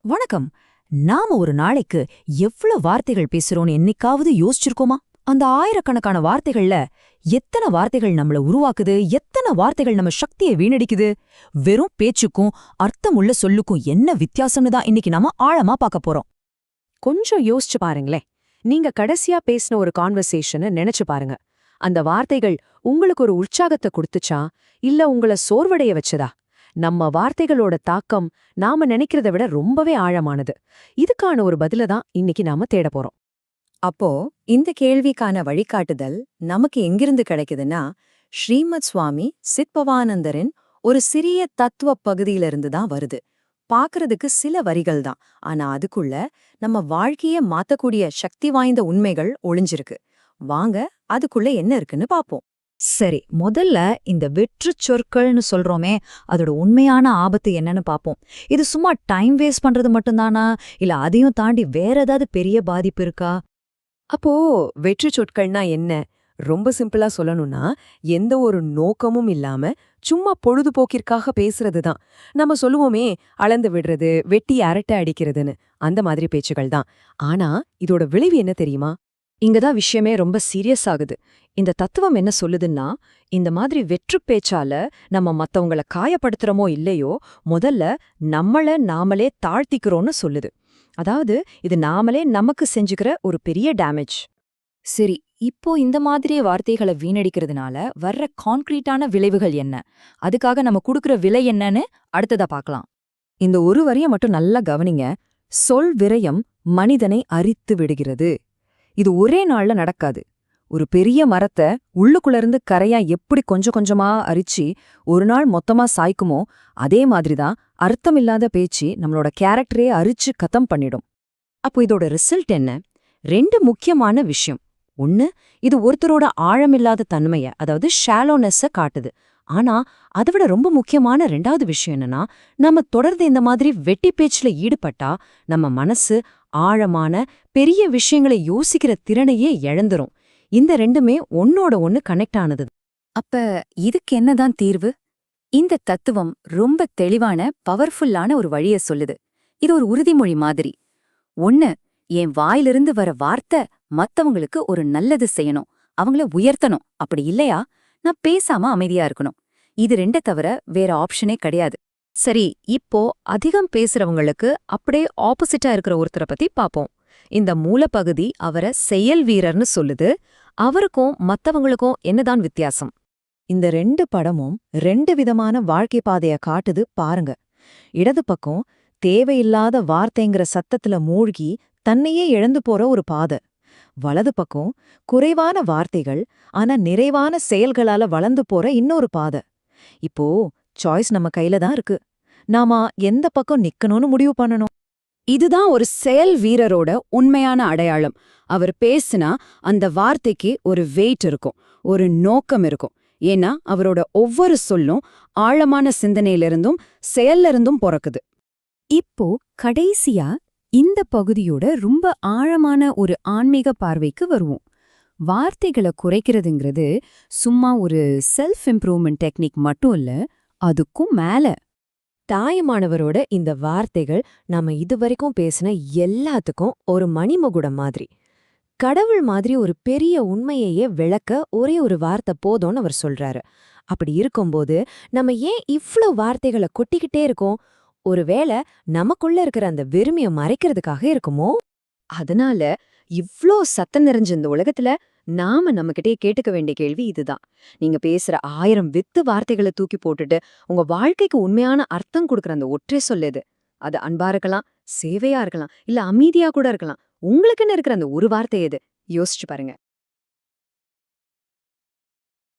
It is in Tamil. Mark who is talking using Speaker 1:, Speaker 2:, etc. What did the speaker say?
Speaker 1: வணக்கம். நாம ஒரு நாளைக்கு எவ்வளவு வார்த்தைகள் பேசுறோம்னு என்னைக்காவது யோசிச்சிருக்கோமா? அந்த ஆயிரக்கணக்கான வார்த்தைகள்ல எத்தனை வார்த்தைகள் நம்மள உருவாக்குது, எத்தனை வார்த்தைகள் நம்ம சக்தியை வீணடிக்குது? வெறும் பேச்சுக்கும் அர்த்தமுள்ள சொல்லுக்கும் என்ன வித்தியாசம்னு தான் இன்னைக்கு நாம ஆழமா பார்க்க போறோம்.
Speaker 2: கொஞ்சம் யோசிச்சு பாருங்களேன். நீங்க கடைசியா பேசின ஒரு கான்வர்சேஷனை நினைச்சு பாருங்க. அந்த வார்த்தைகள் உங்களுக்கு ஒரு உற்சாகத்தை கொடுத்துச்சா, இல்ல உங்கள சோர்வடைய வச்சதா? நம்ம வார்த்தைகளோட தாக்கம் நாம நினைக்கிறத விட ரொம்பவே ஆழமானது. இதுக்கான ஒரு பதில தான் இன்னைக்கு நாம தேட போறோம்.
Speaker 1: அப்போ இந்த கேள்விக்கான வழிகாட்டுதல் நமக்கு எங்கிருந்து கிடைக்குதுன்னா, ஸ்ரீமத் சுவாமி சித்பவானந்தரின் ஒரு சிறிய தத்துவ பகுதியிலிருந்து தான் வருது. பாக்குறதுக்கு சில வரிகள் தான், ஆனா அதுக்குள்ள நம்ம வாழ்க்கைய மாத்தக்கூடிய சக்தி வாய்ந்த உண்மைகள் ஒளிஞ்சிருக்கு. வாங்க அதுக்குள்ள என்ன இருக்குன்னு பாப்போம். சரி, முதல்ல இந்த வெற்றுச் சொற்கள்னு சொல்றோமே, அதோட உண்மையான ஆபத்து என்னன்னு பாப்போம். இது சும்மா டைம் வேஸ்ட் பண்றது மட்டும்தானா, இல்ல அதையும் தாண்டி வேற ஏதாவது பெரிய பாதிப்பு இருக்கா?
Speaker 2: அப்போ வெற்றி சொற்கள்னா என்ன? ரொம்ப சிம்பிளா சொல்லணும்னா, எந்த ஒரு நோக்கமும் இல்லாம சும்மா பொழுதுபோக்கிற்காக பேசுறது தான். நம்ம சொல்லுவோமே, அளந்து விடுறது, வெட்டி அரட்டை அடிக்கிறதுன்னு, அந்த மாதிரி பேச்சுகள் தான். ஆனா இதோட விளைவு என்ன தெரியுமா?
Speaker 1: இங்கதான் விஷயமே ரொம்ப சீரியஸ் ஆகுது. இந்த தத்துவம் என்ன சொல்லுதுன்னா, இந்த மாதிரி வெற்றுப் பேச்சால நம்ம மத்தவங்கள காயப்படுத்துறோமோ இல்லையோ, முதல்ல நம்மள நாமளே தாழ்த்திக்கிறோம்னு சொல்லுது. அதாவது இது நாமளே நமக்கு செஞ்சுக்கிற ஒரு பெரிய டேமேஜ். சரி, இப்போ இந்த மாதிரி வார்த்தைகளை வீணடிக்கிறதுனால வர்ற கான்கிரீட்டான விளைவுகள் என்ன? அதுக்காக நம்ம கொடுக்கிற விலை என்னன்னு அடுத்ததா பார்க்கலாம். இந்த ஒரு வரியை மட்டும் நல்லா கவனிங்க. சொல் விரயம் மனிதனை அரித்து விடுகிறது. இது ஒரே நாள்ல நடக்காது. ஒரு பெரிய மரத்தை உள்ளுக்குள்ள கரையா எப்படி கொஞ்சம் கொஞ்சமா அரிச்சு ஒரு நாள் மொத்தமா சாய்க்குமோ, அதே மாதிரிதான் அர்த்தமில்லாத பேச்சு நம்மளோட கேரக்டரே அரிச்சு கத்தம் பண்ணிடும். அப்போ இதோட ரிசல்ட் என்ன? ரெண்டு முக்கியமான விஷயம். ஒன்னு, இது ஒருத்தரோட ஆழமில்லாத தன்மைய, அதாவது ஷாலோனஸ காட்டுது. ஆனா அதை விட ரொம்ப முக்கியமான ரெண்டாவது விஷயம் என்னன்னா, நம்ம தொடர்ந்து இந்த மாதிரி வெட்டி பேச்சுல ஈடுபட்டா நம்ம மனசு ஆழமான பெரிய விஷயங்களை யோசிக்கிற திறனையே இழந்துரும். இந்த ரெண்டுமே ஒன்னோட ஒன்னு கனெக்ட் ஆனது. அப்ப இதுக்கு என்னதான் தீர்வு? இந்த தத்துவம் ரொம்ப தெளிவான பவர்ஃபுல்லான ஒரு வழிய சொல்லுது. இது ஒரு உறுதிமொழி மாதிரி. ஒன்னு, என் வாயிலிருந்து வர வார்த்தை மத்தவங்களுக்கு ஒரு நல்லது செய்யணும், அவங்கள உயர்த்தணும். அப்படி இல்லையா, நான் பேசாம அமைதியா இருக்கணும். இது ரெண்ட தவிர வேற ஆப்ஷனே கிடையாது. சரி, இப்போ அதிகம் பேசுறவங்களுக்கு அப்படியே ஆப்போசிட்டா இருக்கிற ஒருத்தரை பத்தி பாப்போம். இந்த மூலப்பகுதி அவரை செயல் வீரர்னு சொல்லுது. அவருக்கும் மத்தவங்களுக்கும் என்னதான் வித்தியாசம்? இந்த ரெண்டு படமும் ரெண்டு விதமான வாழ்க்கை பாதைய காட்டுது பாருங்க. இடது பக்கம் தேவையில்லாத வார்த்தைங்கிற சத்தத்துல மூழ்கி தன்னையே இழந்து போற ஒரு பாதை. வலது பக்கம் குறைவான வார்த்தைகள் ஆனா நிறைவான செயல்களால வளர்ந்து போற இன்னொரு பாதை. இப்போ சாய்ஸ் நம்ம கையில தான் இருக்கு. நாம எந்த பக்கம் நிக்கணும்னு முடிவு பண்ணணும்.
Speaker 3: இதுதான் ஒரு செயல் வீரரோட உண்மையான அடையாளம். அவர் பேசினா அந்த வார்த்தைக்கு ஒரு வெயிட் இருக்கும், ஒரு நோக்கம் இருக்கும். ஏன்னா அவரோட ஒவ்வொரு சொல்லும் ஆழமான சிந்தனையிலிருந்தும் செயல்ல இருந்தும் பிறக்குது.
Speaker 4: இப்போ கடைசியா இந்த பகுதியோட ரொம்ப ஆழமான ஒரு ஆன்மீக பார்வைக்கு வருவோம். வார்த்தைகளை குறைக்கிறதுங்கிறது சும்மா ஒரு செல்ஃப் இம்ப்ரூவ்மெண்ட் டெக்னிக் மட்டும் இல்ல, அதுக்கும் மேல.
Speaker 2: தாயமானவரோட இந்த வார்த்தைகள் நாம இதுவரைக்கும் பேசின எல்லாத்துக்கும் ஒரு மணிமகுடம் மாதிரி, கடவுள் மாதிரி ஒரு பெரிய உண்மையையே விளக்க ஒரே ஒரு வார்த்தை போதும்னு அவர் சொல்றாரு. அப்படி இருக்கும்போது நம்ம ஏன் இவ்ளோ வார்த்தைகளை கொட்டிக்கிட்டே இருக்கோம்? ஒருவேளை நமக்குள்ள இருக்கிற அந்த வெறுமையை மறைக்கிறதுக்காக இருக்குமோ? அதனால இவ்ளோ சத்தம் நிறைஞ்ச இந்த உலகத்துல நாம நம்மகிட்டே கேட்டுக்க வேண்டிய கேள்வி இதுதான். நீங்க பேசுற 1000 வித்து வார்த்தைகளை தூக்கி போட்டுட்டு உங்க வாழ்க்கைக்கு உண்மையான அர்த்தம் கொடுக்கற அந்த ஒற்றை சொல்லுது. அது அன்பா இருக்கலாம், சேவையா இருக்கலாம், இல்ல அமைதியா கூட இருக்கலாம். உங்களுக்குன்னு இருக்கிற அந்த ஒரு வார்த்தை எது? யோசிச்சு பாருங்க.